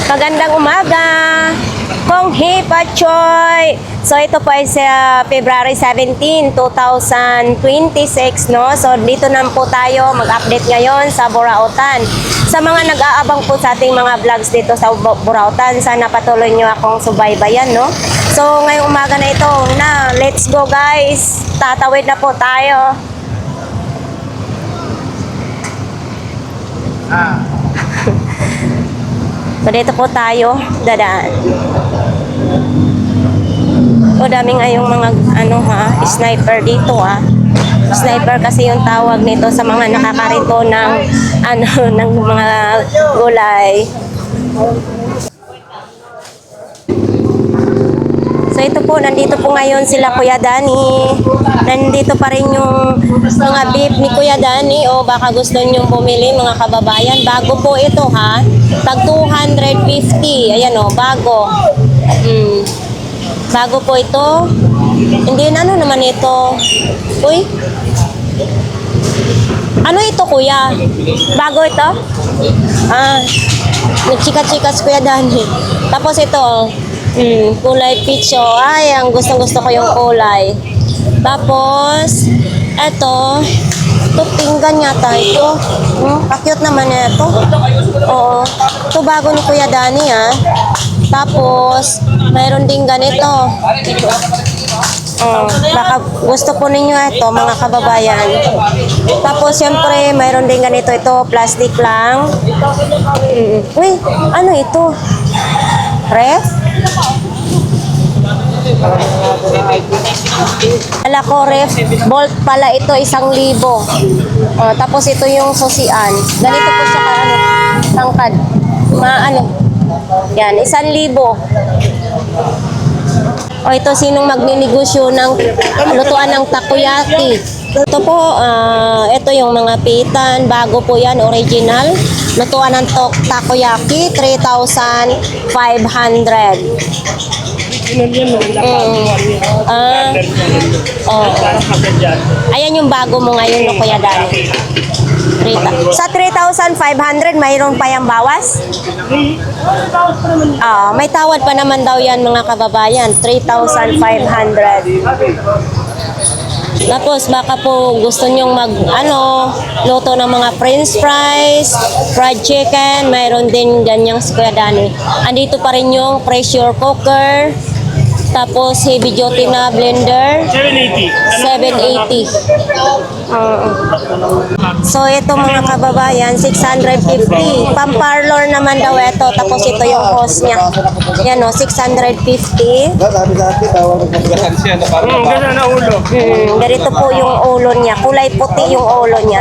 Magandang umaga! Kong Hee Pachoy! So ito po ay sa February 17, 2026, no? So dito na po tayo mag-update ngayon sa Burautan. Sa mga nag-aabang po sa ating mga vlogs dito sa Burautan, sana patuloy nyo akong subaybayan, no? So ngayong umaga na ito, let's go guys! Tatawid na po tayo. So dito po tayo dadaan. O dami ngayong mga sniper dito Sniper kasi yung tawag nito sa mga nakakarito ng ng mga gulay. So ito po, nandito po ngayon sila Kuya Danny. Nandito pa rin yung mga beef ni Kuya Danny. O baka gusto nyo bumili mga kababayan. Bago po ito Tag 250. Ayan bago. Bago po ito. Hindi na naman ito. Uy. Ano ito kuya? Bago ito? Nagchika-chikas Kuya Danny. Tapos ito kulay peach ay ang gustong-gusto ko yung kulay. Tapos eto pinggan yata ito. Cute naman ito. Oo. Ito bago ni Kuya Danny Tapos mayroon din ganito. Baka gusto po ninyo ito mga kababayan. Tapos siyempre mayroon din ganito, ito plastic lang. Uy, ano ito? Ref? Ala ko ref, bolt pala ito 1,000. Tapos ito yung susian. Ganito po siya tangkad. Yan, 1,000. Ito sinong magninegosyo ng lutuan ng takoyaki. Ito po, ito yung mga pitan. Bago po yan, original. Lutuan ng takoyaki, 3,500. Ayan yung bago mo ngayon, no, Kuya Danny. Sa 3,500, mayroon pa yung bawas? May tawad pa naman daw yan mga kababayan. 3,500. Tapos baka po gusto nyong luto ng mga french fries, fried chicken, mayroon din ganyang si Kuya Danny. Andito pa rin yung pressure cooker. Tapos heavy duty na blender, 780. So ito mga kababayan, 650. Pamparlor naman daw ito. Tapos ito yung hose niya. Yan 650. Ganito po yung ulo niya. Kulay puti yung ulo niya.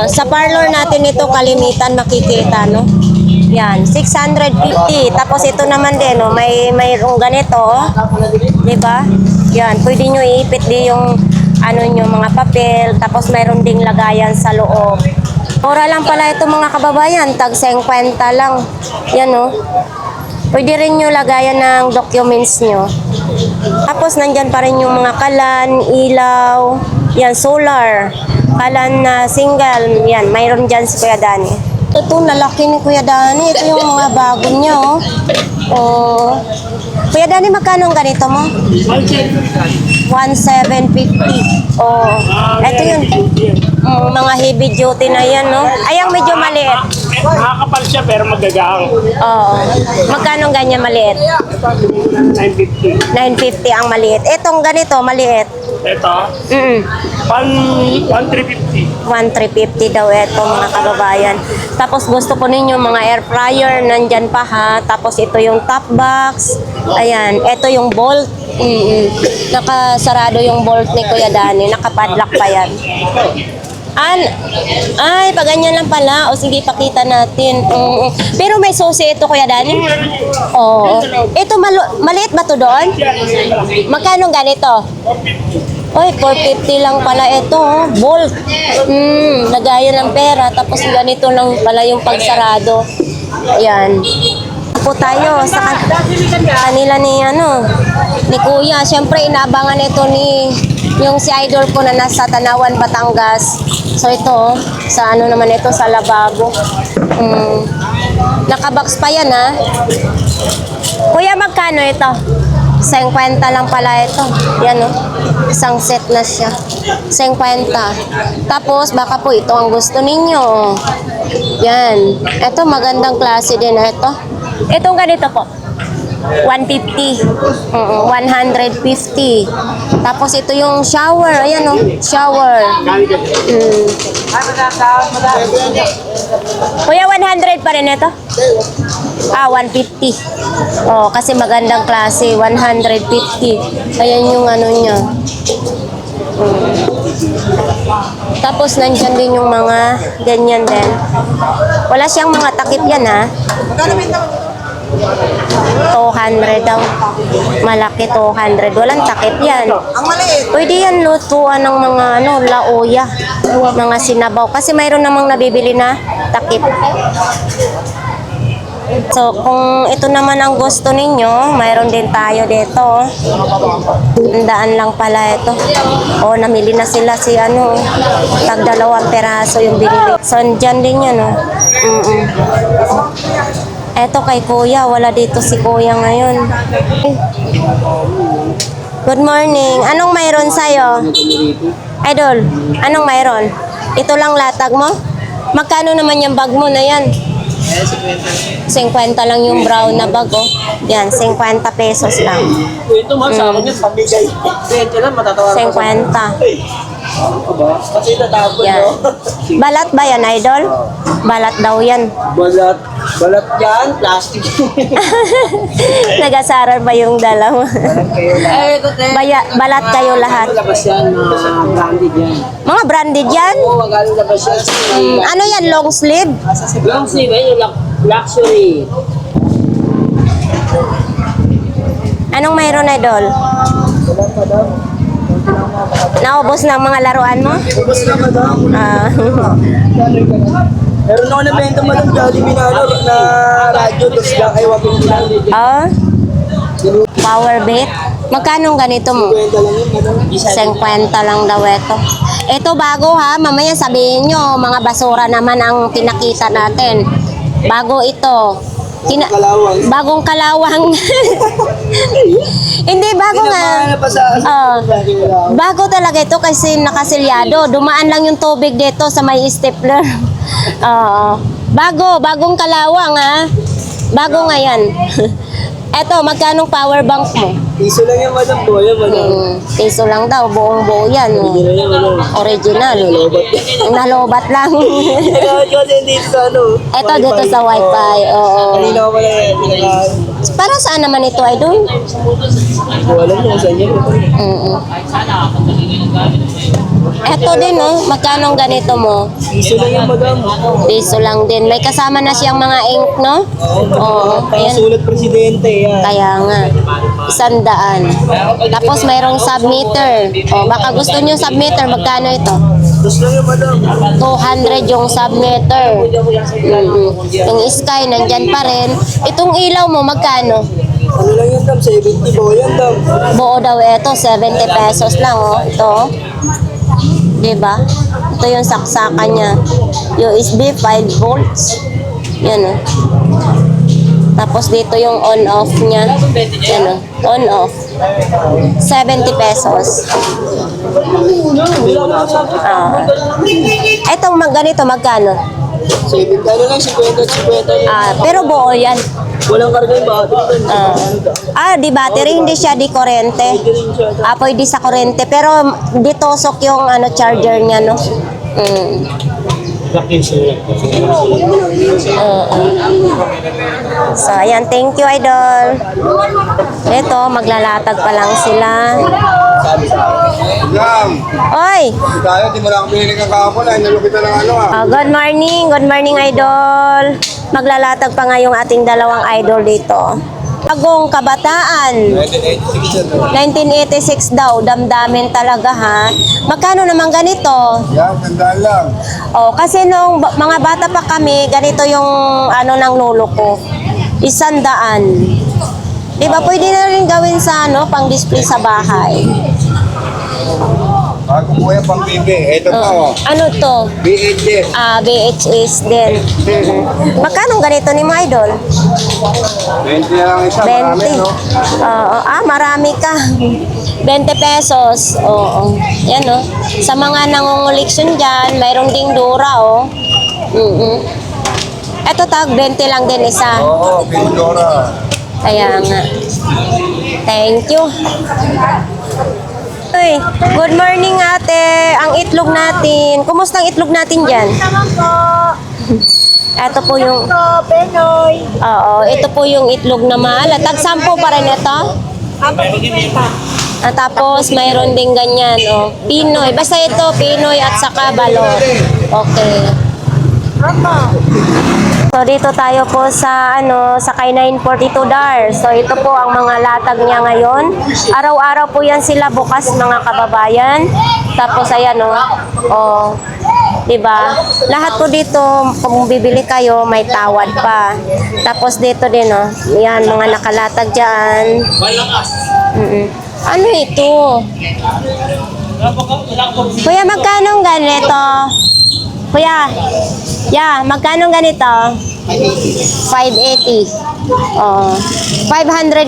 Sa parlor natin ito kalimitan makikita, no? Yan, 650. Tapos ito naman din, mayroong ganito, 'di ba? Yan, pwede niyo iipit din yung nyo mga papel, tapos mayroon ding lagayan sa loob. Mura lang pala ito mga kababayan, tag 50 lang. Yan Pwede rin nyo lagayan ng documents nyo. Tapos nandyan pa rin yung mga kalan, ilaw, yan solar, kalan na single, yan, mayroon dyan si Kuya Danny. Ito, nalaki ni Kuya Danny. Ito yung mga bago niya, Kuya Danny, magkano ang ganito mo? 1,750. Ito yun. Mga heavy duty na yan, no? Ayang medyo maliit. Nakakapal siya pero magagaang. Magkano ang ganyan maliit? 950. 950 ang maliit. Itong ganito, maliit. Ito? 1,350. 1,350 daw ito mga kababayan. Tapos gusto ko ninyo mga air fryer, nandyan pa Tapos ito yung top box. Ayan, ito yung bolt. Nakasarado yung bolt ni Kuya Danny. Nakapadlock pa yan. Ay, pag ganyan lang pala. O sige, pakita natin. Pero may susi ito, Kuya Danny. Ito, maliit ba to doon? Magkano ganito? Oy, 450 lang pala ito, bolt. Lagayan ng pera, tapos ganito lang pala yung pagsarado. Ayan. Po tayo sa kanila ni Kuya. Siyempre inaabangan ito yung si idol ko na nasa Tanawan, Batangas. So ito sa naman ito sa lababo. Nakabox pa yan, ha? Kuya, magkano ito? 50 lang pala ito. Yan, oh. Isang set na siya. 50. Tapos, baka po ito ang gusto ninyo. Yan. Ito, magandang klase din na ito. Itong ganito po. 150. 150. Tapos, ito yung shower. Ayan, oh. Shower. Kuya, 100 pa rin ito? 150. Oh, kasi magandang klase, 150. Ayan yung ano niya. Tapos nandyan din yung mga ganyan din. Wala siyang mga takip yan, ha? 200 daw. Malaki 200. Walang takip yan. Pwede yan lutuan ng mga lauya. Mga sinabaw. Kasi mayroon namang nabibili na takip. So, kung ito naman ang gusto ninyo, mayroon din tayo dito. Tandaan lang pala ito. Namili na sila si tag 2 peraso yung binili. So, dyan din yan, Eto kay kuya, wala dito si kuya ngayon. Good morning. Anong mayroon sa'yo? Idol, anong mayroon? Ito lang latag mo? Magkano naman yung bag mo na yan? 50 lang yung brown na bag, oh. Yan, 50 pesos lang. Ito ma'am, sa akin yung pamigay. 20 lang, matatawa 50. Kasi natapon, Yan. no? Balat ba yan, idol? Balat daw yan. Balat. Balat yan, plastic. Nagasarar ba yung dala mo? Ito, Balat kayo lahat. Labas yan, branded yan. Mga branded yan? Oo, magaling labas yan. Ano yan, long sleeve? Long sleeve, yung luxury. Anong mayroon, idol? Naubos na ang mga laruan mo? Ubus na, madam. Meron ako na benta mo ng Jollibee na radyo, tapos lang ay wapin lang. Power bait? Magkano ganito mo? 20 lang yun, madam. 50 lang daw ito. Ito bago, ha, mamaya sabihin nyo, mga basura naman ang pinakita natin. Bago ito. Kalawang. Bagong kalawang. Hindi, bago nga. Bago talaga ito kasi nakasilyado. Dumaan lang yung tubig dito sa may stapler. Bagong kalawang, ha. Bago nga yan. Eto, magkano power bank mo? Piso lang yan, madam. Boya, madam. Piso lang daw, buong buo yan. Hindi na yan, madam. Original. Nalobat lang. Kailangan ko kasi dito sa Eto dito sa wifi. Oo. Kanina ko pala Para saan naman ito, idol? alam mo saan yan. Eto din, no? Magkano ang ganito mo? Piso lang yan, madam. Piso lang din. May kasama na siyang mga ink, no? Oo. Ayan. Sulat presidente yan. Kaya nga. 100. Tapos mayroong submeter. Baka gusto niyo submeter. Magkano ito? Dos lang yan, madam. 200 yung submeter. Yung sky, nandyan pa rin. Itong ilaw mo, magkano? Ano lang yan, dam? 70 po yan, dam. Buo daw ito, 70 pesos lang, oh. Ito. Diba? Ito yung saksakan niya. USB 5 volts. Yan, oh. Tapos dito yung on-off niya. Yan, oh. On-off. 70 pesos. Itong ganito, magkano? 70 ano lang, 50 50. Pero buo yan. Walang karga yung battery. Di battery, hindi siya di kurente. Pwede sa kurente. Pero ditosok yung charger niya, no? So, ayan. Thank you, idol. Ito, maglalatag pa lang sila. Jam, Oy! tayo, di mo lang pinili ka kahapon, ay nalukit na ng Good morning. Good morning, idol. Maglalatag pa nga yung ating dalawang idol dito. Bagong kabataan. 1986 daw. Damdamin talaga, ha? Magkano naman ganito? Yan, tandaan lang. Kasi nung mga bata pa kami, ganito yung ng lolo ko. 100. Diba, pwede na rin gawin sa pang display sa bahay. Bago po yan pang bibi. Ito po. Oh. Ano to? BHS. VHS din. Magkano ganito ni mga idol? 20 na lang isa. 20. Marami, no? Oo. Marami ka. 20 pesos. Oo. Yan, oh. Sa mga nangunguliksyon dyan, mayroong ding dura, oh. Ito tag 20 lang din isa. Oo, Pindora. Kaya nga. Thank you. Uy, good morning ate. Ang itlog natin. Kumusta ang itlog natin dyan? Naman po. Ito po yung... Penoy. Oo, ito po yung itlog na mahal. Tag 10 pa rin ito. Tapos mayroon din ganyan, oh. Pinoy. Basta ito, Pinoy at saka balot. Okay. So dito tayo po sa sa kay 942 Dar. So ito po ang mga latag niya ngayon. Araw-araw po yan sila bukas mga kababayan. Tapos ayan oh. 'Di ba? Lahat po dito kung bibili kayo may tawad pa. Tapos dito din yan mga nakalatag diyan. Ano ito? Kuya, magkano ganito? Kuya, magkano ganito? 580. Oh, 580.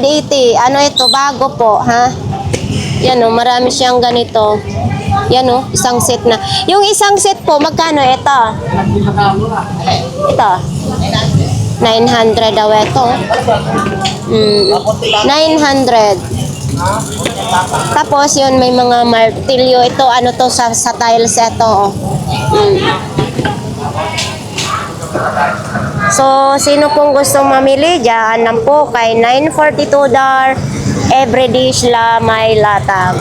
Ano ito? Bago po, ha? Yan marami siyang ganito. Yan isang set na. Yung isang set po, magkano ito? Ito. 900 daw ito. 900. Tapos yun may mga martilyo. Ito to sa tiles ito. So, sino pong gustong mamili, diyan lang po kay 942 Dar. Every dish la may latag.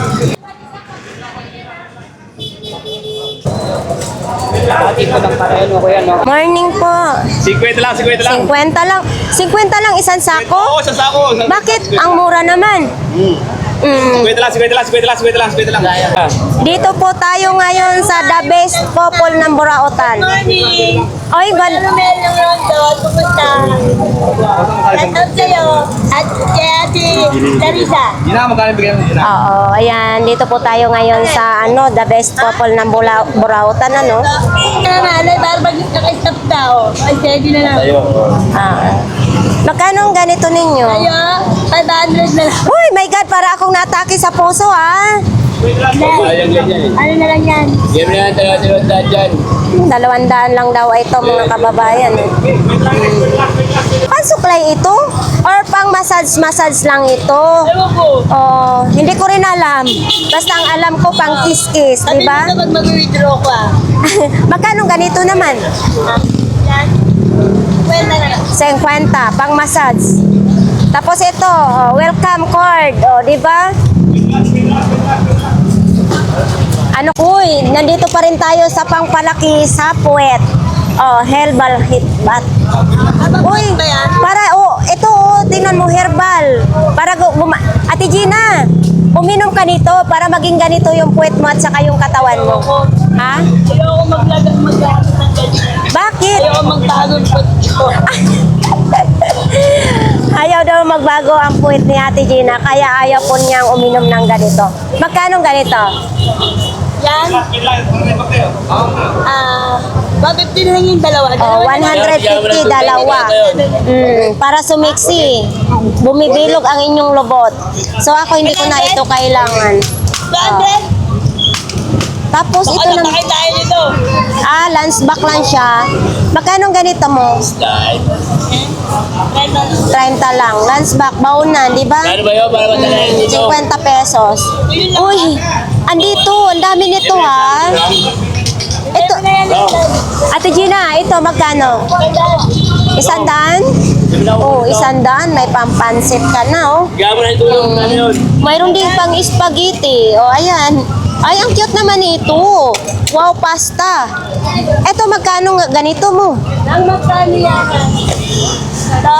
Morning po. 50 lang, 50 lang. 50 lang. 50 lang isang sako? Oo, sa sako. Bakit ang mura naman? 50 lang, 50 lang, 50 lang, 50 lang, 50 lang. Dito po tayo ngayon sa the best couple ng Burautan. Morning. Oy, Ano meron ng Rondo? Kumusta? Shout out sa'yo. At kay Ate Teresa. Hindi na, magkano bigyan mo na? Oo, ayan. Dito po tayo ngayon sa the best couple ng Burautan, Nanay, para mag-stop daw. Ay, steady na lang. Magkano ang ganito ninyo? Ayo, 500 na lang. Uy, my God, para akong natake sa puso, ha? Ano na lang yan? Bigyan mo na yan, 200 dyan. 200 lang daw ito, mga kababayan. Pang-supply ito? Or pang-massage lang ito? Ewan ko. Oh, hindi ko rin alam. Basta ang alam ko pang kiss-kiss, di ba? Sabi mo mag-withdraw ko Magkano ganito naman? Yan. Well na lang. 50, pang-massage. Tapos ito, welcome card, di ba? Nandito pa rin tayo sa pangpalaki sa puwet. Herbal hit bath. Uy, ito tingnan mo, herbal. Para Ate Gina, uminom ka nito para maging ganito yung puwet mo at saka yung katawan mo. Ha? Ayoko maglagas ng ganyan. Bakit? Ayoko magtagong po. Ayaw daw magbago ang puwet ni Ate Gina, kaya ayaw po niyang uminom ng ganito. Magkano ganito? Yan. 150 na lang yung dalawa. 150 dalawa. Para sumiksi. Bumibilog ang inyong lobot. So ako hindi ko na ito kailangan. 200? Tapos ito Baka naman. nakakain tayo nito. Lunch back lang siya. Magkano ganito mo? 30 lang. Lunch back, baunan, di ba? Ano ba yun? Para matalayan dito. 50 pesos. Uy, andito. Ang dami nito, ha? Ito. Ate Gina, ito magkano? 100? Oh, 100. May pampansit ka na, oh. Bigyan mo na ito yung ano yun. Mayroon din pang spaghetti. O, ayan. Ay, ang cute naman ito. Wow, pasta. Ito, magkano ganito mo? Ang magkano yan? Ito?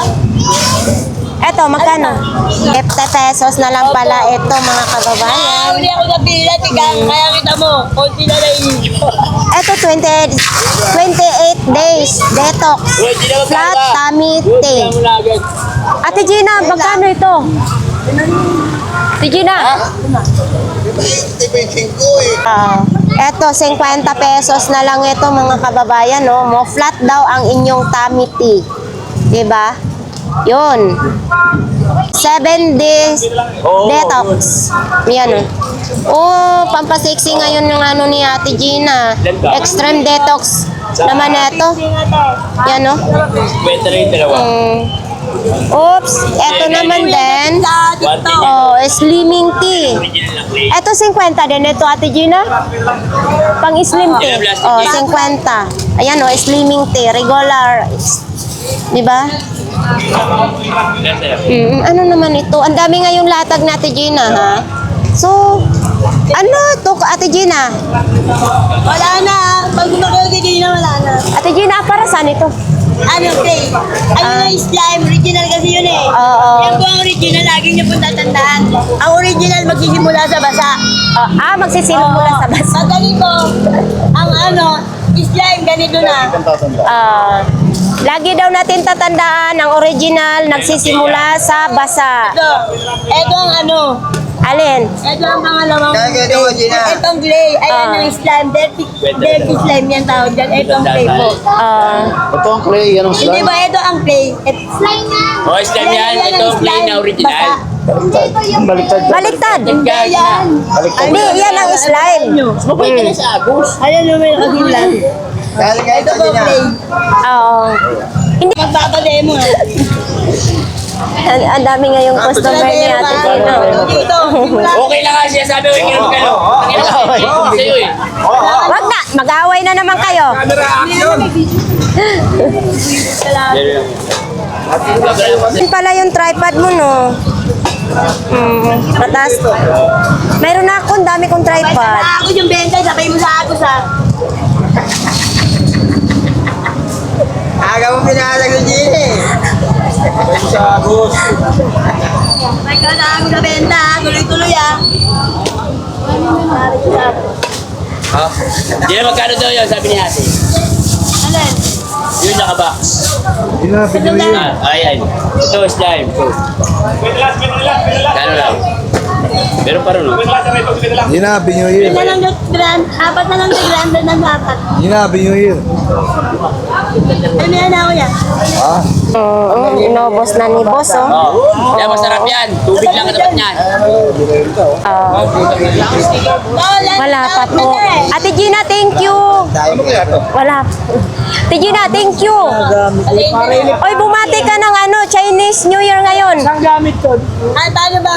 Ito, magkano? 50 pesos na lang pala ito, mga kababayan. Uli ako na pila, kaya kita mo. Konti na lang Ito, 28 days detox. Flat tummy tea. Bigyan mo na agad. Ate Gina, magkano ito? Ate Gina? Eto, 50 pesos na lang ito mga kababayan, no? Mo flat daw ang inyong tummy tea. Diba? Yun. 7 days detox. Yan, oh, pampasexy ngayon yung ano ni Ate Gina. Extreme detox naman ito. Yan, no? Kwenta rin dalawa. Oops, eto naman din. Oh, slimming tea. Eto 50 din ito, Ate Gina. Pang slim tea. Oh, 50. Ayan, oh, slimming tea. Regular. Diba? Ano naman ito? Ang dami ngayong latag na Ate Gina, ha? So, ano to, Ate Gina? Wala na. Pag gumagal ka din na, wala na. Ate Gina, para saan ito? Ano, play? Ano na slime? Original kasi yun eh. Oo. Yan po ang original. Lagi niyo po tatandaan. Ang original magsisimula sa basa. Magsisimula sa basa. Pag ganito, ang ano, slime ganito na. Lagi daw natin tatandaan, ang original nagsisimula sa basa. Ito ang ano. Alin? Ito ang pangalawang Kaya ito, Gina. Itong clay. Ayan ang slime. Dirty slime yan tawag dyan. Ito ang clay po. Ito ang clay, yan ang Hindi ba ito ang clay? Slime na. Oh, slime yan. Ito ang plain na original. Baliktad. Yan. Hindi, yan ang slime. Mabay ka na sa Agos. Ayan naman yung original. Dahil nga Ito ito, po Gina. clay. Oo. Magpapademo ha. Ang dami ngayong customer ni Ate Gina. Dito. Okay lang nga siya. Sabi ko, ikinom ka lang. Ang sa'yo eh. Wag na, mag-away na naman kayo. Yun pala yung tripod mo, no? Mataas. Mayroon na ako, ang dami kong tripod. Ako yung benta, sabay mo sa Agos ha. Aga mo pinahalag yung Gina eh. May ka sa Agos sa benta ha. Tuloy-tuloy ha. Hindi na magkano daw yun, sabi ni ate. Alin? Yun naka-box. Ayan. Ito, slime. Kano lang? Meron pa rin, no? Happy New Year. Yun na lang yung grand. Apat na lang yung grand ng dapat. Happy New Year. Ano yan ako yan? Inobos na ni boss, oh. Oh. Yan, masarap yan. Tubig lang ang dapat niyan. Wala pa po. Ate Gina, thank you. Wala. Ate Gina, thank you. Oy, bumati ka ng ano, Chinese New Year ngayon. Ay, paano ba?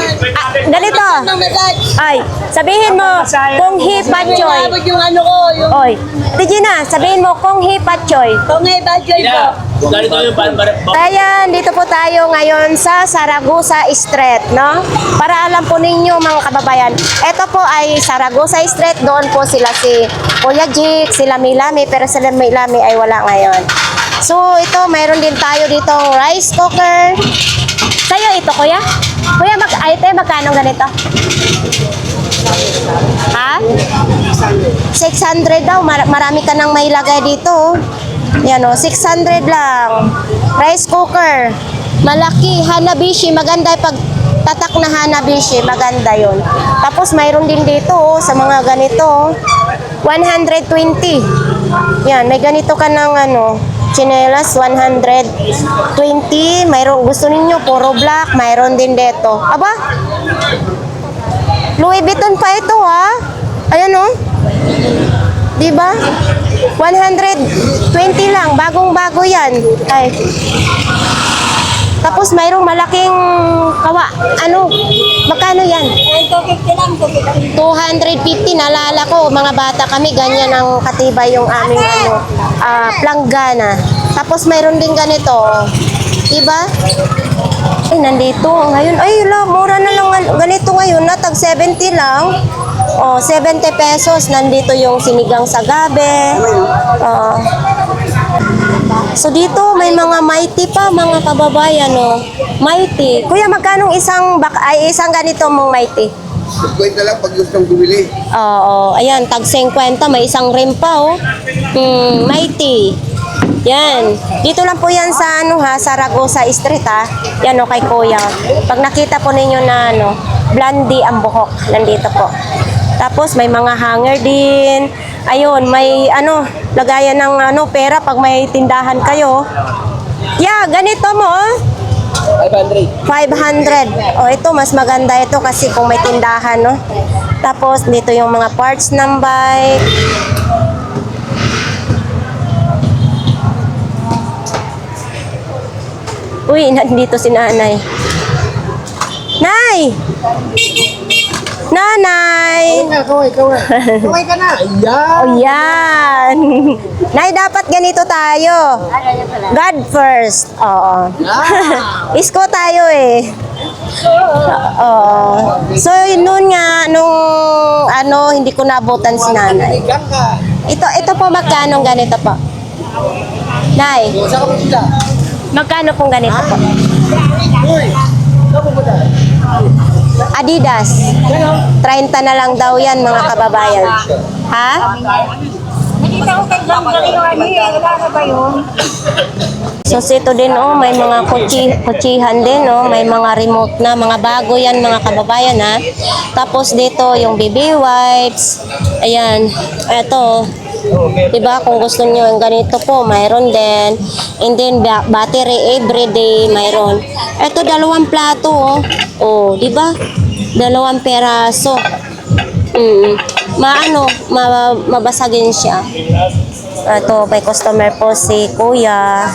Ganito. Ng massage. Ay, sabihin mo, kung hi patchoy. Inabot yung ano ko. Yung Oy, Ate Gina, sabihin mo, kung hi patchoy. kung may budget ko. Ina, kung ganito yung pan-para. Kaya dito po tayo ngayon sa Saragosa Street, no? Para alam po ninyo mga kababayan, ito po ay Saragosa Street, doon po sila si Kuya Jik, sila Milami, pero sila Milami ay wala ngayon. So ito, mayroon din tayo dito rice cooker. Sa'yo ito, Kuya? Kuya, magkano ganito? Ha? 600 daw, marami ka nang mailagay dito, oh. Yan o, 600 lang. Rice cooker. Malaki. Hanabishi. Maganda yung pagtatak na Hanabishi. Maganda yon. Tapos mayroon din dito oh, sa mga ganito. 120. Yan. May ganito ka ng ano, chinelas. 120. Mayroon. Gusto ninyo puro black. Mayroon din dito. Aba? Louis Vuitton pa ito ha. Ayan oh. Diba? 120 lang. Bagong-bago yan. Ay. Tapos mayroong malaking kawa. Ano? Magkano yan? 250 lang. 250. Naalala ko, mga bata kami, ganyan ang katibay yung aming ano, planggana. Tapos mayroon din ganito. Diba? Ay, nandito. Ngayon, ay, mura na lang. Ganito ngayon, natag 70 lang. Oh, 70 pesos. Nandito yung sinigang sa gabi. So dito may mga mighty pa mga kababayan, no. Mighty. Kuya, magkano isang ganito mong mighty? Kwenta lang pag gustong bumili. Oo, ayan, tag 50, may isang rim pa, oh. Mighty. Yan. Dito lang po yan sa ano ha, Saragosa Street ha. Yan o kay Kuya. Pag nakita po ninyo na ano, blondie ang buhok, nandito po. Tapos may mga hanger din. Ayun, may lagayan ng pera pag may tindahan kayo. Yeah, ganito mo. 500. 500. Oh, ito mas maganda ito kasi kung may tindahan, no. Tapos dito yung mga parts ng bike. Uy, nandito si nanay. Nay! Nanay! Kaway ka na. Ayan. Oh, yan. Nay, dapat ganito tayo. God first. Oo. Isko tayo eh. Oo. So, noon nga, nung hindi ko nabutan si nanay. Ito po, magkano ganito po? Nay, Saan ka pupunta? magkano pong ganito po? Uy. Saan pupunta? Adidas. 30 na lang daw yan, mga kababayan. Ha? Nakita ko kay Bang Galiwani eh. Wala na ba yun? So, ito din, may mga kutsihan din, may mga remote na, mga bago yan, mga kababayan, ha. Tapos dito, yung baby wipes. Ayan. Ito. Diba, kung gusto nyo yung ganito po, mayroon din. And then, battery everyday, mayroon. Ito, 2 plato, oh. Oh, diba? 2 peraso. Mabasagin siya. Ito, may customer po si Kuya.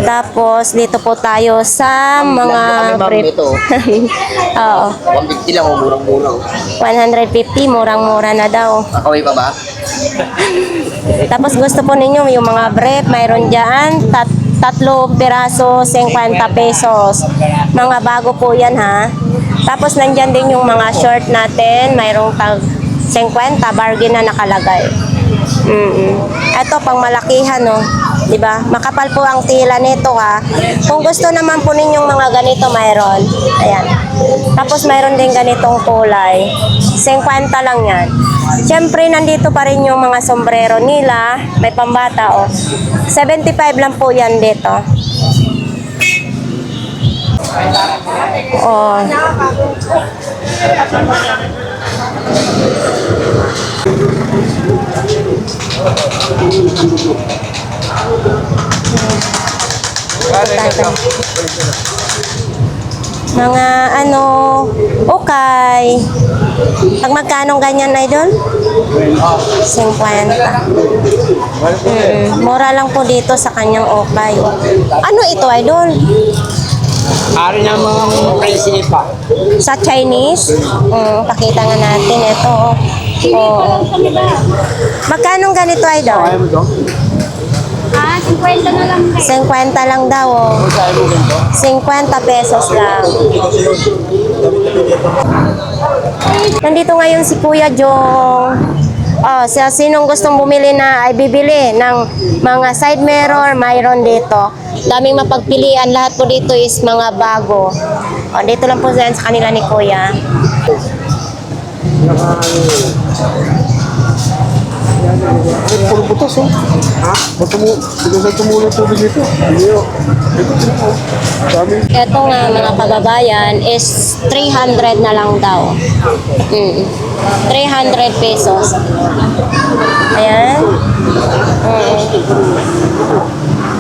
Tapos, dito po tayo sa mga brief. Oo. 150 lang, murang-murang. 150, murang-mura na daw. Kakaway pa ba? Tapos gusto po ninyo yung mga brief, mayroon dyan, 3 piraso, 50 pesos. Mga bago po yan, ha. Tapos nandyan din yung mga short natin, mayroong tag 50, bargain na nakalagay. Ito, pang malakihan, no. Diba? Makapal po ang tila nito, ha. Kung gusto naman po ninyong mga ganito, mayroon. Ayan. Tapos mayroon din ganitong kulay. 50 lang yan. Siyempre, nandito pa rin yung mga sombrero nila. May pambata, oh. 75 lang po yan dito. Oh. Mga okay. Pag magkanong ganyan, idol? 50. Mura lang po dito sa kanyang okay. Ano ito, idol? Ari na mga prinsipa. Sa Chinese? Pakita nga natin ito. Oh. Magkanong ganito, idol? Kaya mo to? 50 na lang. 50 lang daw, oh. 50 pesos lang. Nandito ngayon si Kuya Jong. Sa sinong gustong bumili na ay bibili ng mga side mirror, mayroon dito. Daming mapagpilian, lahat po dito is mga bago. Dito lang po sa kanila ni Kuya. Puro butas, oh. Ha? Ba't tumulong tubig dito? Hindi, oh. Ito, tinan mo. Dami. Ito nga mga kababayan is 300 na lang daw. 300 pesos. Ayan.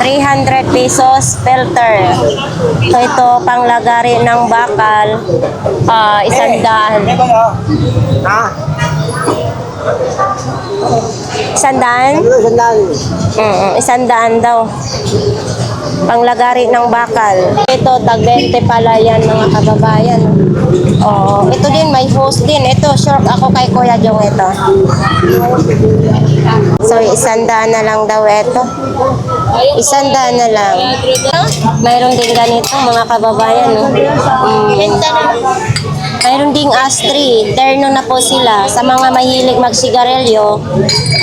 300 pesos filter. So ito panglagari ng bakal, 100. Ha? 100? Sandali. 100 daw. Panglagari ng bakal. Ito, tag 20 pala yan mga kababayan. Ito din, may hose din. Ito, short ako kay Kuya Jong ito. So, 100 na lang daw ito. 100 na lang. Mayroon din ganito mga kababayan. No? Mayroon ding astri. Terno na po sila. Sa mga mahilig magsigarilyo.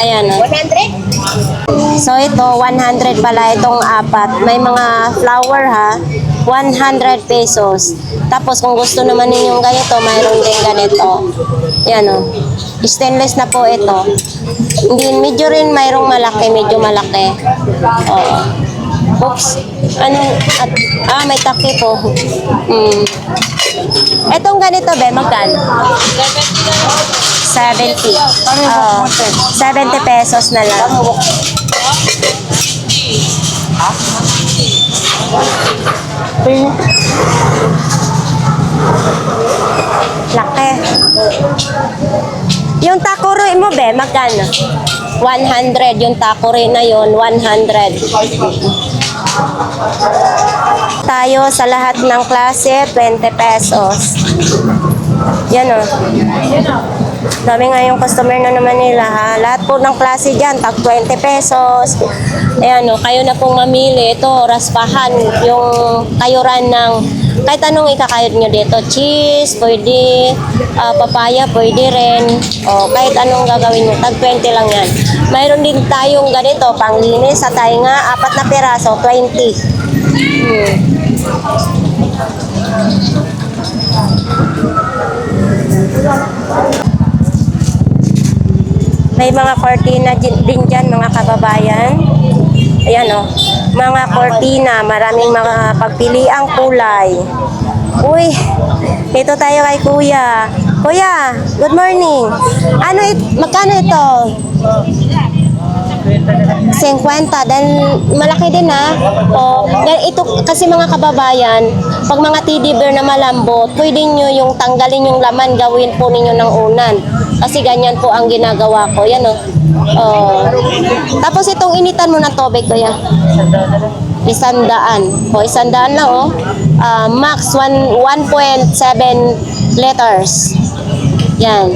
Ayan. 100? So ito, 100 pala itong 4. May mga flower, ha. 100 pesos. Tapos kung gusto naman ninyong ganito, mayroon din ganito. Yan, o. Stainless na po ito. Hindi, medyo rin mayroong malaki, medyo malaki. Oo. Oops. May taki po. Etong ganito, be, magkano? 70 70. 70 pesos na lang. Laki. Yung takuri mo, be, magkano? 100. Yung takuri na yon 100. Tayo sa lahat ng klase, 20 pesos. Yan o. Dami nga yung customer na naman nila ha. Lahat po ng klase dyan, tag 20 pesos. Ayan o, kayo na pong mamili. Ito, raspahan. Yung kayuran ng kahit anong ikakayod nyo dito. Cheese, pwede. Papaya, pwede rin. O, kahit anong gagawin nyo. Tag 20 lang yan. Mayroon din tayong ganito, panglinis sa tainga. 4 na piraso, 20. May mga cortina din dyan, mga kababayan. Ayan o, mga cortina, maraming mga pagpiliang kulay. Uy, ito tayo kay Kuya. Kuya, good morning. Magkano ito? 50, dan malaki din ha. O, ito kasi mga kababayan, pag mga teddy bear na malambot, pwede nyo yung tanggalin yung laman, gawin po ninyo ng unan. Kasi ganyan po ang ginagawa ko. Yan o. Tapos itong initan mo ng tubig, Kuya. 100. O, 100 lang o. Max 1.7 liters. Yan.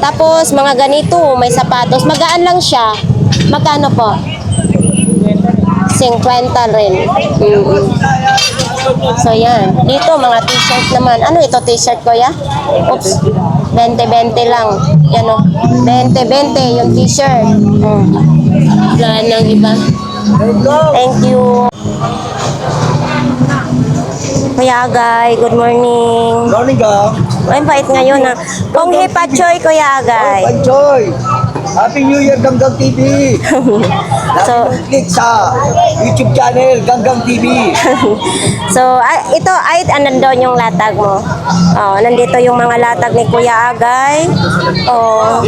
Tapos mga ganito, may sapatos. Magaan lang siya. Magkano po? 50 rin. So yan. Dito mga t-shirt naman. Ano ito t-shirt ko ya? Oops. 20-20 lang. Yan o. 20-20 yung t-shirt. Wala nang iba. Thank you. Kuya Agay, good morning. Morning ka. Ay, bait ngayon na. Kung hipachoy, Kuya Agay. Enjoy! Happy New Year, Ganggang TV! So, Click sa YouTube channel, Ganggang TV! So, ito ay nandun yung latag mo. Oh, nandito yung mga latag ni Kuya Agay. Oh.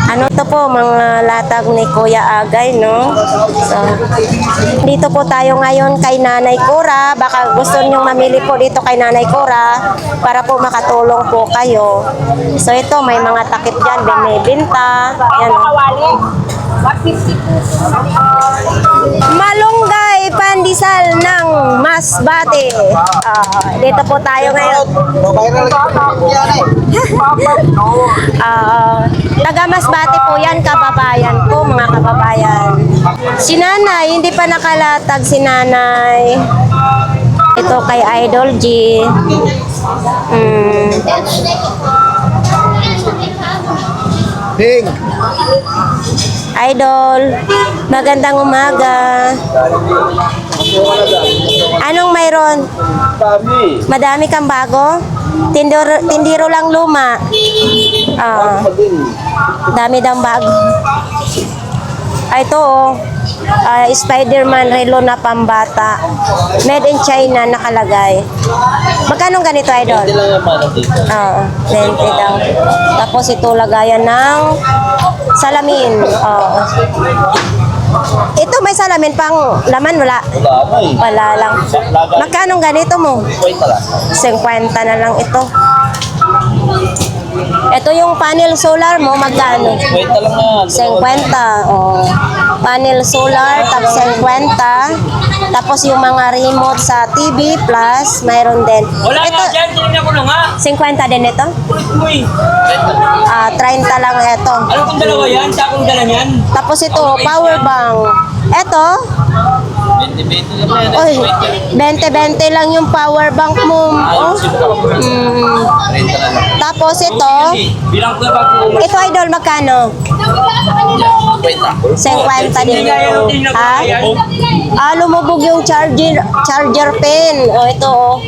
Ano to po, mga latag ni Kuya Agay, no? So, dito po tayo ngayon kay Nanay Cora. Baka gusto niyong mamili po dito kay Nanay Cora para po makatulong po kayo. So, ito, may mga takip dyan, binibinta. Yan, oh. Malunggay pandesal ng Masbate. Dito po tayo ngayon. Taga Masbate po yan, kababayan po, mga kababayan. Si Nanay, hindi pa nakalatag si Nanay. Ito kay Idol G. Ding! Idol, magandang umaga. Anong mayroon? Madami kang bago? Tindiro lang luma. Dami daw bago. Ito oh. Spider-Man relo na pambata. Made in China nakalagay. Magkano ganito, Idol? 20 daw. Tapos ito lagayan ng salamin. Ito may salamin pang laman, wala? Wala lang. Magkano ganito mo? 50 na lang ito. Ito yung panel solar mo, magkano? 50. Oh. Panel solar, tag 50. Tapos yung mga remote sa TV plus, mayroon din. Wala Ito, nga dyan, tinignan ko na nga. 50 din ito? Uy, 30 lang ito. ano kung dalawa yan? Sa akong dala niyan? Tapos ito, power bank. Ito, 20-20 lang yan. oy, 20-20 lang yung power bank mo. Oh. Tapos ito, Bilang ko ba ito Idol, magkano? 50 din ito. Ha? Lumubog yung charger pin. Oh, ito oh.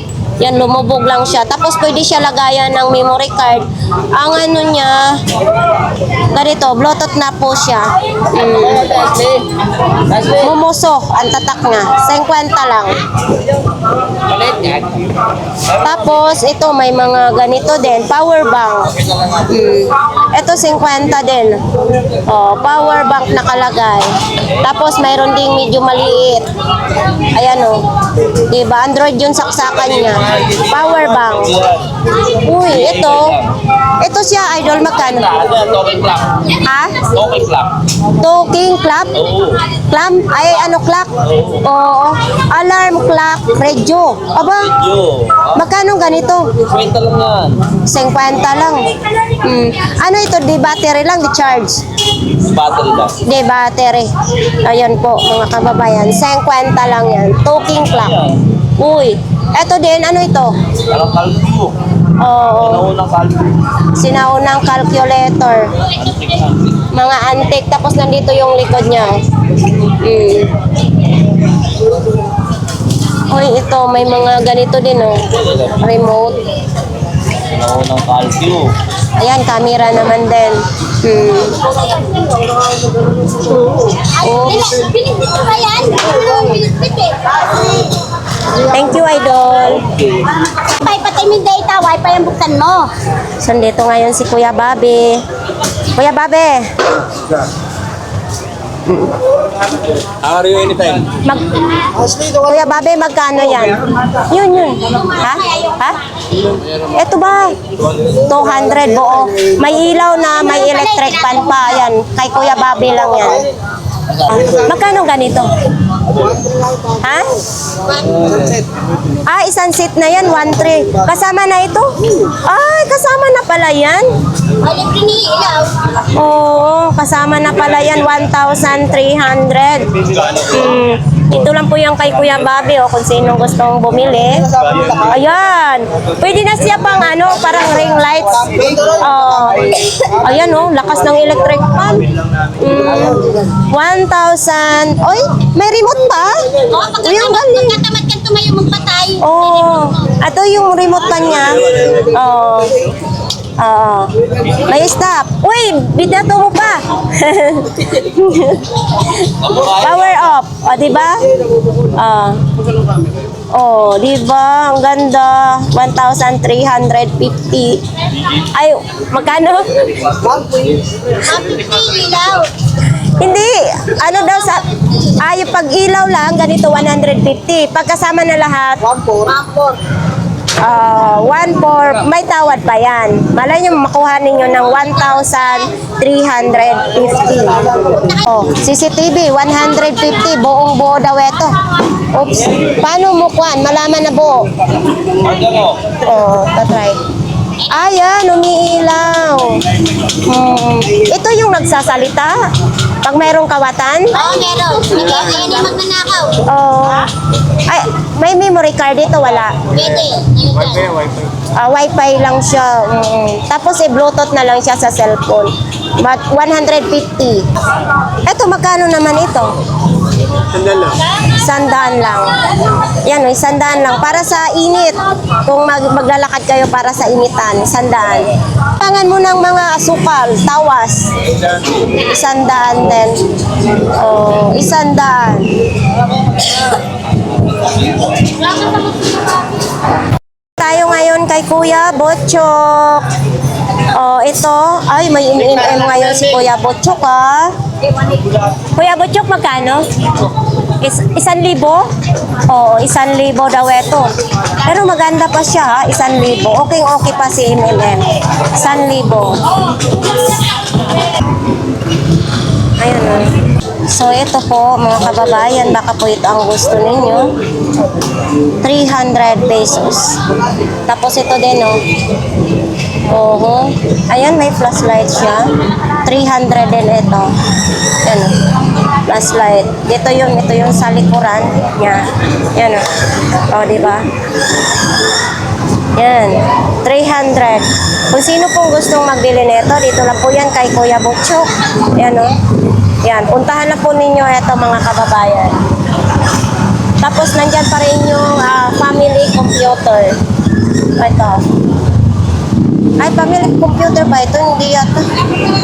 Yan, lumubog lang siya. Tapos pwede siya lagayan ng memory card. Ang ano niya, ganito, Bluetooth na po siya. Mumusok, ang tatak niya. 50 lang. Tapos, ito may mga ganito din. Power bank. Ito 50 din. Oh, power bank nakalagay. Tapos, mayroon ding medyo maliit. Ayan o. Diba? Android yung saksakan niya. Power bank. Uy, ito. Ito siya, idol. Magkano? Talking clock. Ha? Talking clock. Talking clock? Clam? Ay, ano clock? Oo. Alarm clock. Radio. Aba? Magkano ganito? Kwenta lang yan. 50 lang. Ano ito? Di battery lang? Di charge? Battery lang. Di battery. Ayan po, mga kababayan. 50 lang yan. Talking clock. Uy. Ito din. Ano ito? Parang kalbo. Oo. Unang kalbo. Sinaunang calculator. Mga antique. Tapos nandito yung likod niya. Uy, ito. May mga ganito din, oh. Remote. Unang kalbo. Ayan, camera naman din. Binigit mo ba yan? Binigit eh. Thank you, idol. Wifi, patay mo yung data. Wifi ang buksan mo. So, dito ngayon si Kuya Bobby. Kuya Bobby, Are you anytime? Kuya Bobby, magkano yan? Yun. Ha? Ha? Ito ba? 200 buo. May ilaw na, may electric fan pa. Yan. Kay Kuya Bobby lang yan. Magkano ganito? Ha? Isang seat na yan, 1.3. Kasama na ito? Ay, kasama na pala yan. Libre ni ilaw. Oo, kasama na pala yan, 1,300. Ito lang po yung kay Kuya Bobby, kung sinong gustong bumili. Ayan. Pwede na siya pang parang ring lights. Ayan lakas ng electric fan. 1,000. Oy, may remote pa? Uy, ang galing. Pagkatamad ka tumayo magpatay. Ito yung remote pa niya. May stop. Uy, binato mo pa. Power off. Di ba? Di ba? Ang ganda. 1,350. Ay, magkano? Ilaw. Hindi. Ano daw sa... yung pag-ilaw lang, ganito 150. Pagkasama na lahat, 1,400. May tawad pa yan. Malay nyo makuha ninyo ng 1,350. CCTV, 150. Buong buo daw ito. Oops. Paano mo kuhan? Malaman na buo. Tatry. Ayan, umiilaw. Ito yung nagsasalita. Pag mayroong kawatan? Meron. Ayan yung magnanakaw. Ay, may memory card dito, wala. Pwede. Wi-Fi lang siya. Tapos Bluetooth na lang siya sa cellphone. But 150. Ito, magkano naman ito? Sandaan lang. Yan, 100 lang. Para sa init. Kung maglalakad kayo para sa initan, 100. Tangan mo ng mga asukal, tawas. 100 din. 100. Tayo ngayon kay Kuya Botchok. Ito. Ay, may in-in-m ngayon si Kuya Botchok, Kuya Botchok, magkano? 1,000? Oo, 1,000 daw ito. Pero maganda pa siya, 1,000. Okay pa si M&M. 1,000. Ayan. So, ito po, mga kababayan, baka po ito ang gusto ninyo. 300 pesos. Tapos ito din, Ayan, may flashlight siya. 300 din ito. Yan, flashlight. Ito yung sa likuran niya. Yan, diba? Yan, 300. Kung sino pong gustong magbili nito, dito lang po yan kay Kuya Butchok. Yan, Yan, puntahan na po ninyo ito, mga kababayan. Tapos nandyan pa rin yung family computer. Ito. Ay, family computer ba? Ito hindi yata.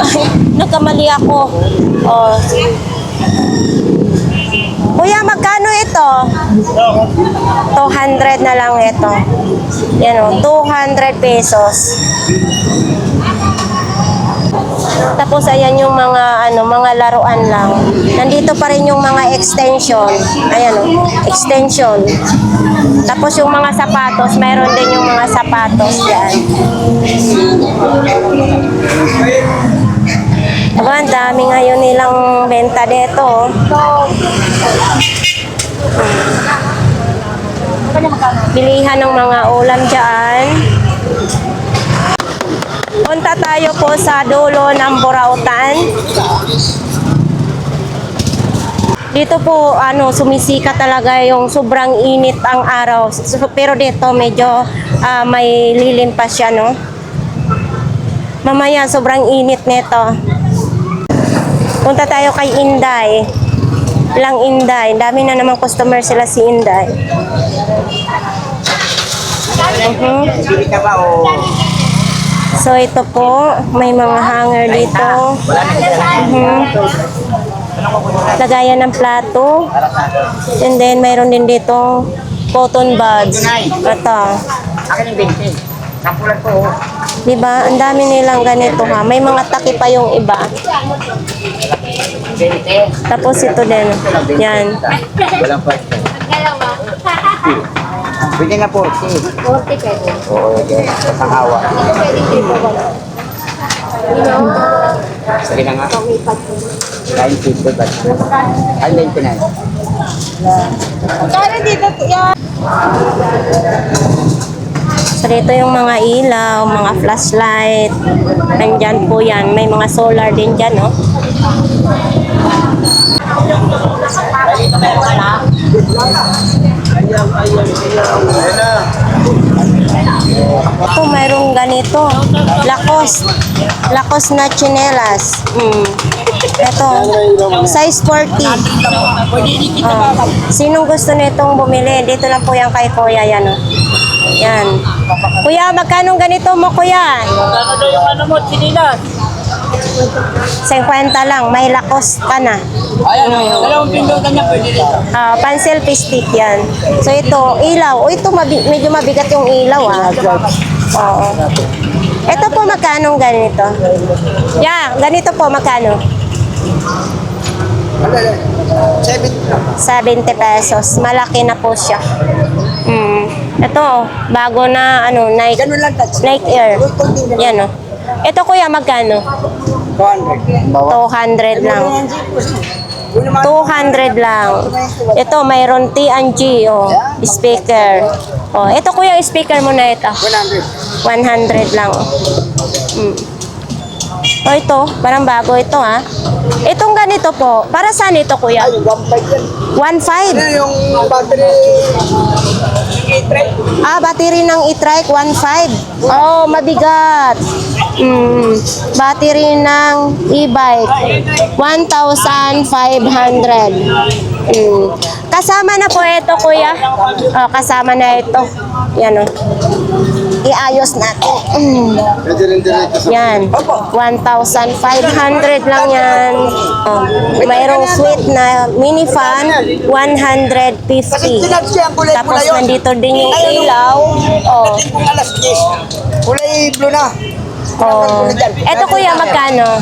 Ay, nagkamali ako. Oh. Kuya, magkano ito? 200 na lang ito. Yan o, 200 pesos. Tapos ayan yung mga mga laruan lang. Nandito pa rin yung mga extension. Ayan o, extension. Tapos yung mga sapatos, mayroon din yung mga sapatos yan. Aba, ang dami ngayon nilang benta dito. Bilihan ng mga ulam dyan. Punta tayo po sa dulo ng Burautan. Dito po sumisika talaga yung sobrang init ang araw. Pero dito medyo may lilim pa siya, no? Mamaya sobrang init nito. Punta tayo kay Inday. Lang Inday. Dami na naman customer sila si Inday. Bili ka ba o? So ito po, may mga hanger dito. Lagayan ng plato. And then mayroon din dito cotton buds. Ito. Akin yung 20. Kapulan ko. Diba? Ang dami nilang ganito ha. May mga taki pa yung iba. 20. Tapos ito din. Yan. Walang part. Pwede na 40. 40 kayo. Oo, okay. Kasangawa. Sige na nga. Kain pito ba? Kain 29. Kaya dito yan. So dito yung mga ilaw, mga flashlight. Nandyan po yan. May mga solar din dyan, no? Ito, mayroong ganito. Lacoste na chinelas. Ito, size 40. Sinong gusto nitong bumili? Dito lang po yan kay Kuya, yan o. Yan. Kuya, magkano ganito mo, Kuya? Ano daw yung mo, sinilas? 50 lang, may Lacoste ka na. Ayan, dalawang pindutan niya pwede dito. Pencil pistik yan. So ito, ilaw. O ito, medyo mabigat yung ilaw Oo. Ito po, magkano ganito? Yeah, ganito po, magkano? 70 pesos. Malaki na po siya. Ito, bago na, Nike Air. Yan o. Ito kuya, magkano? 200 lang. 200 lang. Ito, mayroon T&G, speaker. Ito kuya, speaker mo na ito. 100 lang. Ito, parang bago ito ha. Itong ganito po, para saan ito kuya? 1.5. Yung battery e-trike. Battery ng e-trike, 1.5. Oh, mabigat. Battery ng e-bike, 1,500. Kasama na po ito, kuya. Kasama na ito. Yan o. Iayos natin. Pwede rin direct sa Yan. 1,500 lang yan. Mayroong sweet na mini fan, 150. Tapos nandito din yung ilaw. Kung alas 10. Kulay blue na. Ito kuya, magkano?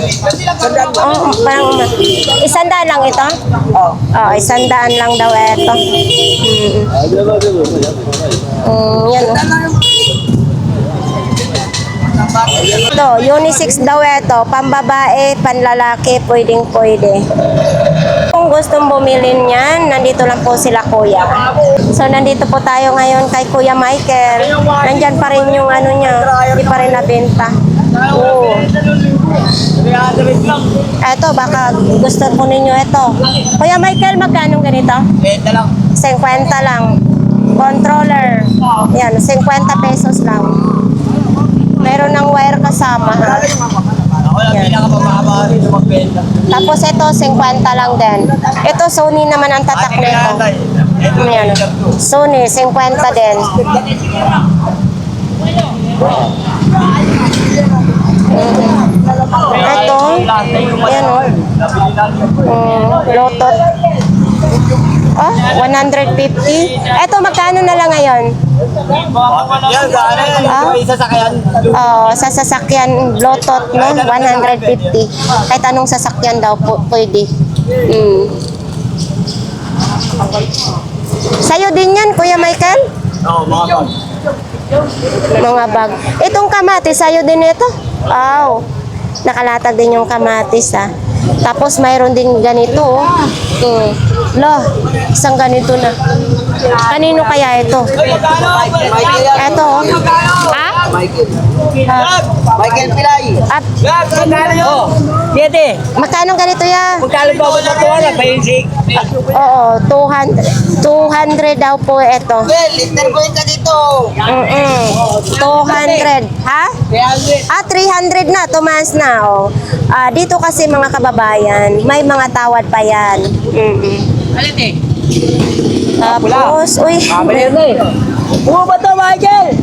Parang 100 lang ito? 100 lang daw ito. Yan o. Ito, unisex daw ito. Pambabae, panlalaki, pwedeng-pwede. Kung gustong bumili niyan, nandito lang po sila kuya. So, nandito po tayo ngayon kay Kuya Michael. Nandyan pa rin yung niya. Hindi pa rin nabenta. Eto, baka gusto po ninyo ito. Kuya Michael, magkano ganito? 20 lang. 50 lang. Controller. Yan, 50 pesos lang. Meron ng wire kasama. Ha? Ako lang pinakamababa sa magbenta. Tapos ito, 50 lang din. Ito, Sony naman ang tatak nito. Ayan. Sony, 50 din. Ito, ayan o. Lotot. Oh, 150. Ito, magkano na lang ngayon? Yan, sana yan. Ah? Isa sa kayan. Oh, sa sasakyan, Lotot, no? 150. Kahit anong sasakyan daw po, pwede. Sa'yo din yan, Kuya Michael? Oo, mga bag. Mga bag. Itong kamatis, sa'yo din ito? Wow. Nakalatag din yung kamatis, ha. Tapos mayroon din ganito, oh. Lo, isang ganito na. Kanino kaya ito? Michael yan. Ito, oh. Ha? Michael. Ah, Michael Pilay. at Magkano yun? Siete. magkano ganito ya? Magkano ba ako sa tuwa? Nagpahinsik. Oo, 200. 200 daw po ito. Well, liter ko ka dito. 200. Ha? 300. Ah, 300 na. Tumaas na, oh. Dito kasi mga kababayan, may mga tawad pa yan. Alit eh. Tapos, uy. Buo ba to, Michael?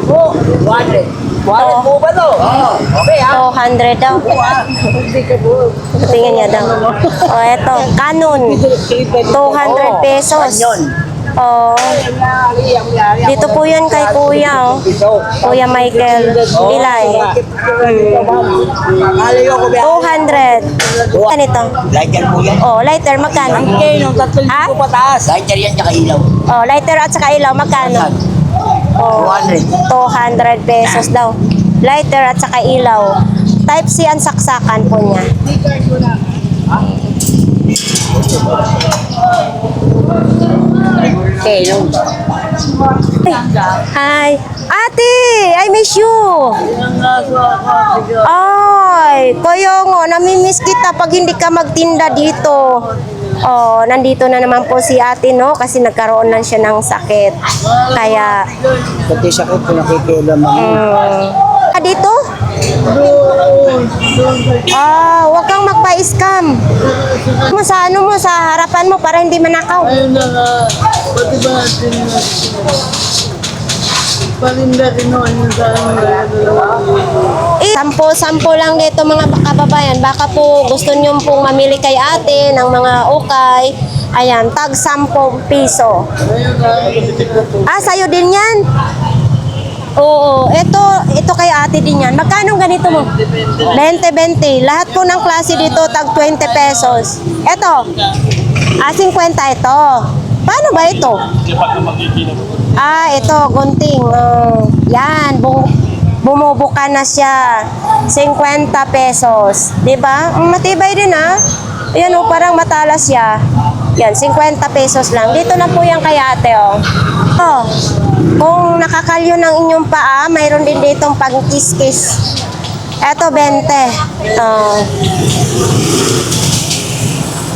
Buo. 100. 100 buo ba to? Oo. Okay ha? 200 daw. Tingnan niya daw. Oh, eto. Canon. 200 pesos. Oh. Dito po yan kay Kuya, oh. Kuya Michael Pilay. Alayo ko ba? 200. Ganito. Lighter po yan. Oh, lighter, magkano? Okay, nung 3,000 Ha? pataas. Lighter yan, tsaka ilaw. Oh, lighter at saka ilaw, magkano? Oh, 200 pesos daw. Lighter at saka ilaw. Type C ang saksakan po niya. Okay, yung Hi. Ate, I miss you. Ay, kayo nga, namimiss kita pag hindi ka magtinda dito. Oh, nandito na naman po si ate, no? Kasi nagkaroon lang siya ng sakit. Kaya, pati sakit ko nakikialam mo. dito? Huwag kang magpa-scam. Sa ano mo, sa harapan mo para hindi manakaw. Ayun na nga, pati ba natin na paninda kinuha niyo sa Sampo lang dito mga kababayan. Baka po gusto nyo pong mamili kay ate ng mga ukay. Ayan, tag 10 piso. Sa'yo din yan? Oo, ito kay ate din yan. Magkano ganito mo? 20. Lahat po ng klase dito tag 20 pesos. Ito, 50 ito. Paano ba ito? Ito, gunting. Yan, bumubuka na siya. 50 pesos. Diba? Matibay din ha. Ayan parang matalas siya. Yan, 50 pesos lang. Dito na po yan kay ate, oh. Kung nakakalyo ng inyong paa, mayroon din ditong pang-kiss-kiss. Eto, 20.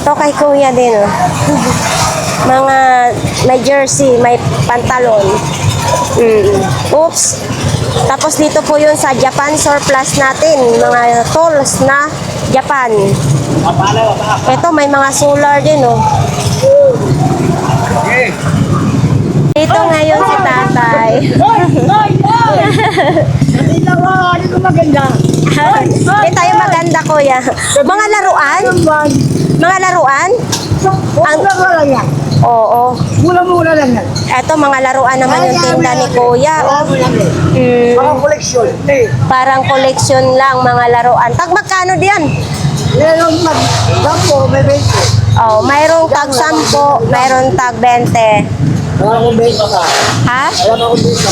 Ito kay kuya din, oh. Mga may jersey, may pantalon. Oops. Tapos dito po yun sa Japan surplus natin. Mga tools na Japan. Ito, may mga solar din, oh. Dito ngayon si tatay. Hindi ko maganda. Hindi tayo maganda, kuya. Mga laruan? Mga laruan? Mura lang yan. Oo. Mura lang yan. Eto, mga laruan naman yung tinda ni kuya. Oh. Mga koleksyon. Parang koleksyon lang, mga laruan. Tag magkano diyan? Yan yung mag-dampo, may 20. Oh, mayroong tag 10, mayroong tag 20. Wala akong 20 ka. Ha? Wala akong 20 ka.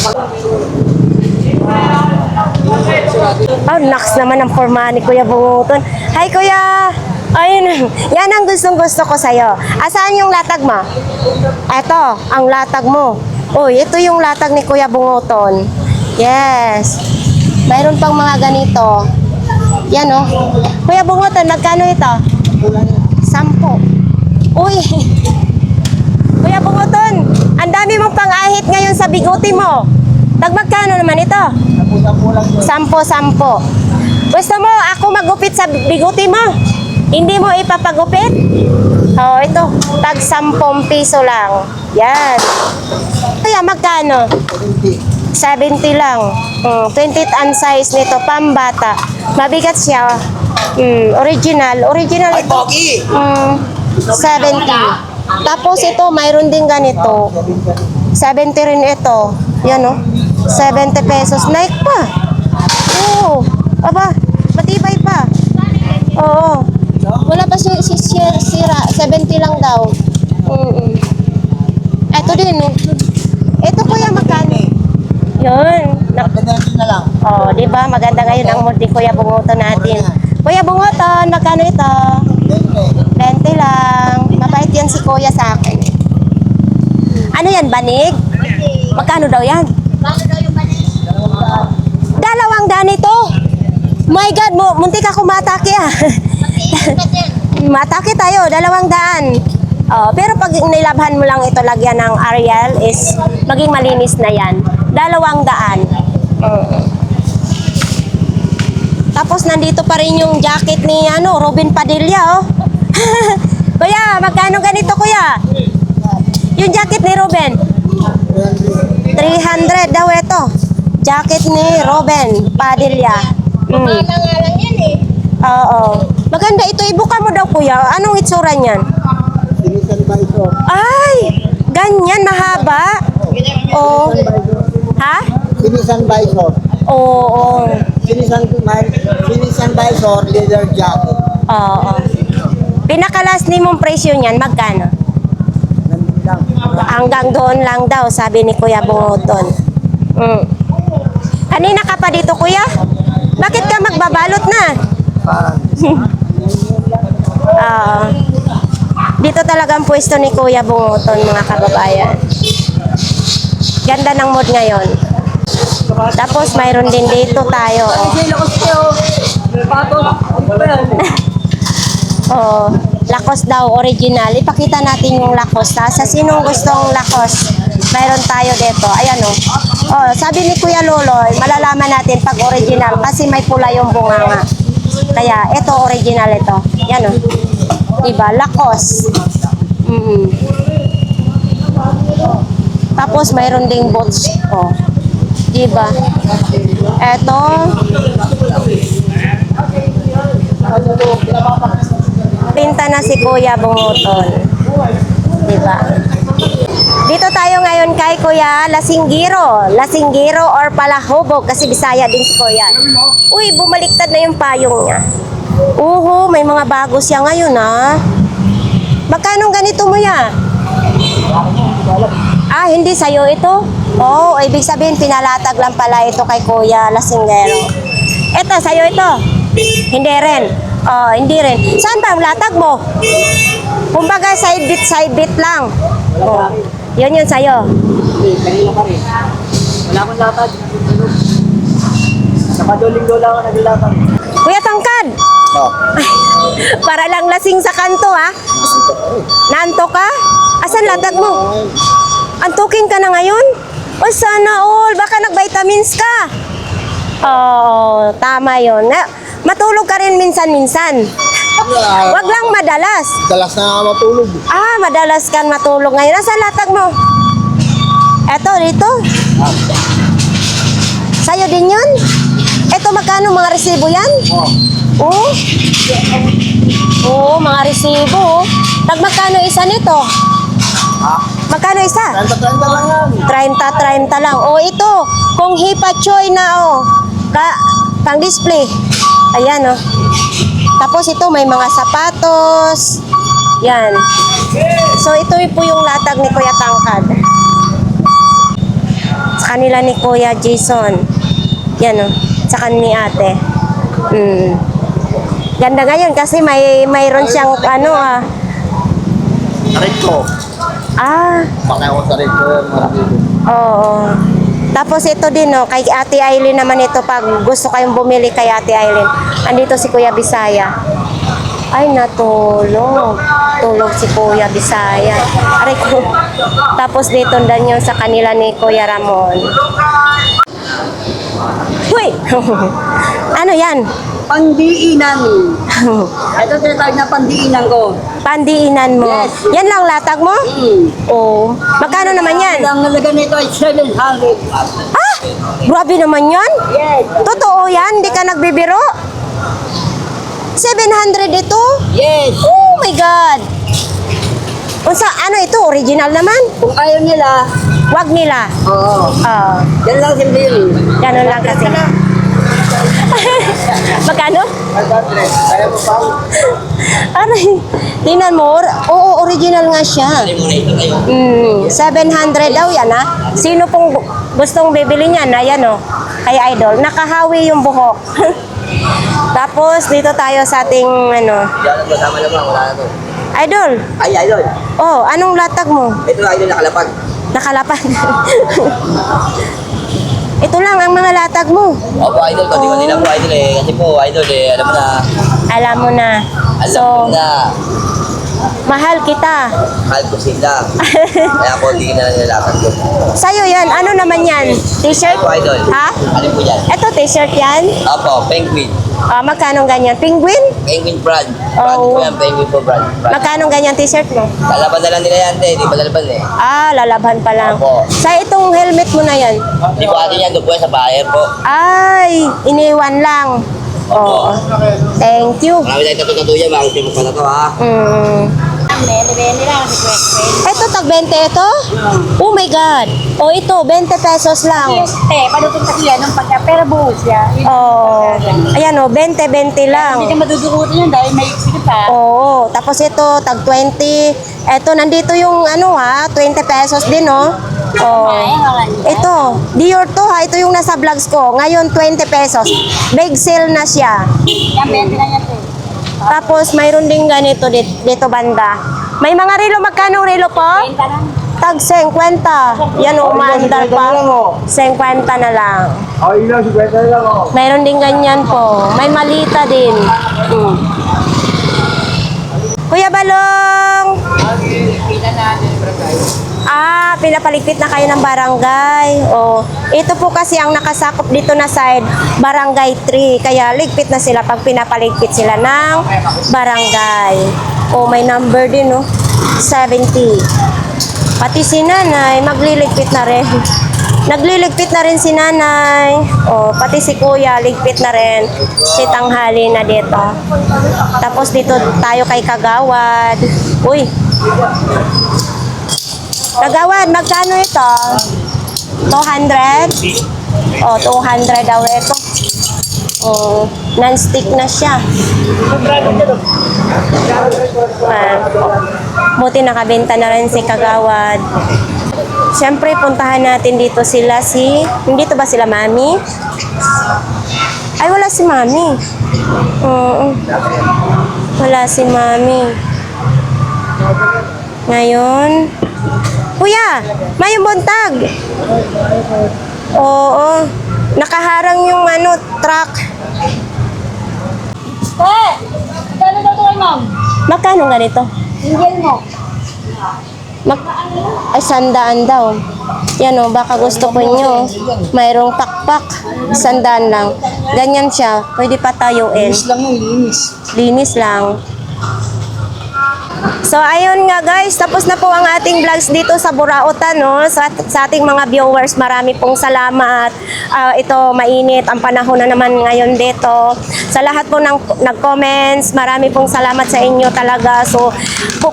Naks naman ang forma ni Kuya Bunguton. Hi, Kuya! Ayun, yan ang gustong-gusto ko sa'yo. Asaan yung latag mo? Eto, ang latag mo. Uy, ito yung latag ni Kuya Bunguton. Yes. Mayroon pang mga ganito. Yan, oh. Kuya Bunguton, magkano ito? 10. Uy! Kuya Bunguton, ang dami mong pang-ahit ngayon sa biguti mo. Magkano naman ito? 10. Gusto mo ako magupit sa biguti mo? Hindi mo ipapagupit? Oh, ito. Tag 10 piso lang. Yan. Kaya magkano? 70 lang. 20th ang size nito, pambata. Mabigat siya. Original. Original Ay, ito. Pogi! 70. Tapos ito, mayroon din ganito. 70 rin ito. Yan o. 70 pesos. Nike pa. Oo. Aba, matibay pa. Oo. Wala pa sira. 70 lang daw. Ito din. Oh. Ito kuya, magkano? Yun. Na lang. Oh, di ba? Maganda ngayon ang mood ni Kuya Bunguton natin. Kuya Bunguton, magkano ito? 20 lang. Mabait yan si Kuya sa akin. Ano yan, banig? Magkano daw yan? Dalawang daan ito. My God, muntik ako matake ah. Matake tayo, 200. Oh, pero pag nilabhan mo lang ito, lagyan ng Ariel, is maging malinis na yan. 200. Tapos nandito pa rin yung jacket ni Robin Padilla, oh. Kuya, magkano ganito, kuya? Yung jacket ni Robin? 300 daw ito. Jacket ni Robin Padilla. Mahal na nga lang yan eh. Oo. Maganda ito. Ibuka mo daw, kuya. Anong itsura niyan? Ay! Ganyan, mahaba. Oh. Ha? Finisan Visor. Oo. Finisan Visor, leather jacket. Oo. Pinakalas ni mong presyo niyan, magkano? Nandun lang. Hanggang doon lang daw, sabi ni Kuya Bunguton. Kanina ka pa dito, kuya? Bakit ka magbabalot na? Dito talagang pwesto ni Kuya Bunguton, mga kababayan. Ganda ng mood ngayon. Tapos mayroon din dito tayo. Oh, Lacoste daw, original. Ipakita natin yung Lacoste, ha? Sa sinong gustong Lacoste, mayroon tayo dito. Ayan, oh. Oh, sabi ni Kuya Loloy, malalaman natin pag original kasi may pula yung bunganga. Kaya, ito, original ito. Yan, oh. Diba? Lacoste. Tapos, mayroon ding boots. Oh. Diba? Ito. Pinta na si Kuya Bunguton. Diba? Dito tayo ngayon kay Kuya Lasinggiro. Lasinggiro or Palahubog kasi Bisaya din si Kuya. Uy, bumaliktad na yung payong niya. May mga bago siya ngayon, ha? Magkano ganito mo ya? Hindi sa'yo ito? Oh, ibig sabihin pinalatag lang pala ito kay Kuya Lasinggiro. Ito, sa'yo ito? Hindi rin. Oh, hindi rin. Saan ba ang latag mo? Kumbaga side bit lang. Oh. Yun sa'yo. Kanina pa rin. Wala akong latag. Nakaduling dola ako naglatag. Kuya Tangkad! Oh. Para lang lasing sa kanto, ha? Nanto ka? Asan latag mo? Antukin ka na ngayon? O sana all, baka nag-vitamins ka. Oo, tama yun. Matulog ka rin minsan-minsan. Wag lang madalas. Dalas na matulog. Madalas ka matulog ngayon. Asan latag mo? Eto, dito. Sa'yo din yun? Eto, magkano mga resibo yan? Oo, mga resibo. Magkano isa nito? Magkano isa? 30 lang yan. 30 lang. Ito, kung Hipa Choy na, pang display. Ayan, Tapos ito, may mga sapatos. Yan. So, ito po yung latag ni Kuya Tangkad. Sa kanila ni Kuya Jason. Yan, sa kanila ni ate. Ganda ngayon kasi mayroon siyang Rico. Pakay ko sa Rico yan. Oo. Tapos ito din, kay Ate Aileen naman ito pag gusto kayong bumili kay Ate Aileen. Andito si Kuya Bisaya. Ay, natulog. Tulog si Kuya Bisaya. Aray ko. Tapos dito dan yun sa kanila ni Kuya Ramon. Huy! Ano yan? Pangdiinan. Ito tinatawag na pandiinan ko. Pandiinan mo. Yes. Yan lang latag mo? Oo. Magkano naman yan? Ang nalaga nito ay 700. Ah! Grabe naman yan. Yes. Totoo yan? Hindi ka nagbibiro? 700 ito? Yes. Oh my God! Unsa, ano ito? Original naman? Kung ayaw nila, Wag nila. oo. Yan lang simple yun. Ganun lang kasi. Magkano? Aray, tingnan mo. Oo, original nga siya. 700 daw yan ha. Sino pong gustong bibili niyan? Ayan o. Kay Idol. Nakahawi yung buhok. Tapos dito tayo sa ating ano. Yan ang kasama naman, wala na to. Idol. Ay, idol. Oh, anong latag mo? Ito na, idol nakalapag. Nakalapan. Ito lang ang mga latag mo. Opo, idol, pati lang po, idol eh. Kasi po, idol eh, alam mo na. Alam mo na. Alam mo na. Mahal kita. Mahal ko sila. Kaya po, hindi na nilalakad ko. Sa'yo yan. Ano naman yan? T-shirt? Opo, idol. Ha? Ano po yan? Ito, t-shirt yan? Opo, penguin. Magkano ganyan? Penguin? Penguin brand. Brand Oh. po yan, penguin po brand. Magkano ganyan t-shirt mo? Lalaban na lang nila yan, te. Di ba lalaban eh? Lalaban pa lang. Opo. Sa itong helmet mo na yan? Di po atin yan, doon po yan sa buyer po. Ay, iniwan lang. Oo. Thank you. Marami tayong tatutuyan, bakit yung mukha na to ha? Ito, tag 20 ito? Oh my God. Oh, ito, 20 pesos lang. Padutong kasi yan, nung pagka-pera buhos yan. Oh, ayan oh, 20 lang. Hindi ka madudukutin yan dahil may iksit pa. Oo, tapos ito, tag 20. Ito, nandito yung ano ha, 20 pesos din oh. Oh. Ito, Dior to ha, ito yung nasa vlogs ko. Ngayon, 20 pesos. Big sale na siya. Yan, 20 na yan. Tapos, mayroon din ganito dito banda. May mga relo, magkano relo po? Tag 50. Yan o, maandar pa. 50 na lang. Ay, ilang, 50 na lang oh. Mayroon din ganyan po. May malita din. Kuya Balong! Pinapaligpit na kayo ng barangay. Oh, ito po kasi ang nakasakop dito na side, barangay 3. Kaya ligpit na sila pag pinapaligpit sila ng barangay. Oh, may number din, oh. 70. Pati si nanay, magliligpit na rin. Nagliligpit na rin si nanay. Oh, pati si kuya, ligpit na rin. Si tanghali na dito. Tapos dito tayo kay Kagawad. Uy. Kagawad, magkano ito? 200? Oh, 200 daw ito. Oh, non-stick na siya. Buti nakabenta na rin si Kagawad. Siyempre, puntahan natin dito sila dito ba sila mami? Ay, wala si mami. Oo. Wala si mami. Ngayon, kuya, may buntag. Oo. Nakaharang yung truck. Magkano daw ito kay ma'am? Magkano nga nito? Single mo. Ay, 100 daw. Yan o, baka gusto ko nyo. Mayroong pakpak. 100 lang. Ganyan siya. Pwede pa tayuin. Linis lang yun, linis. Linis lang. So, ayun nga guys, tapos na po ang ating vlogs dito sa Burautan, no? Sa ating mga viewers, marami pong salamat. Ito, mainit ang panahon na naman ngayon dito. Sa lahat po ng nag-comments, marami pong salamat sa inyo talaga. So,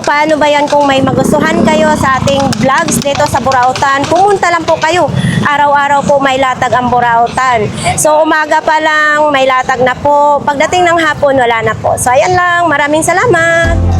paano ba yan kung may magustuhan kayo sa ating vlogs dito sa Burautan? Pumunta lang po kayo. Araw-araw po may latag ang Burautan. So, umaga pa lang, may latag na po. Pagdating ng hapon, wala na po. So, ayan lang. Maraming salamat.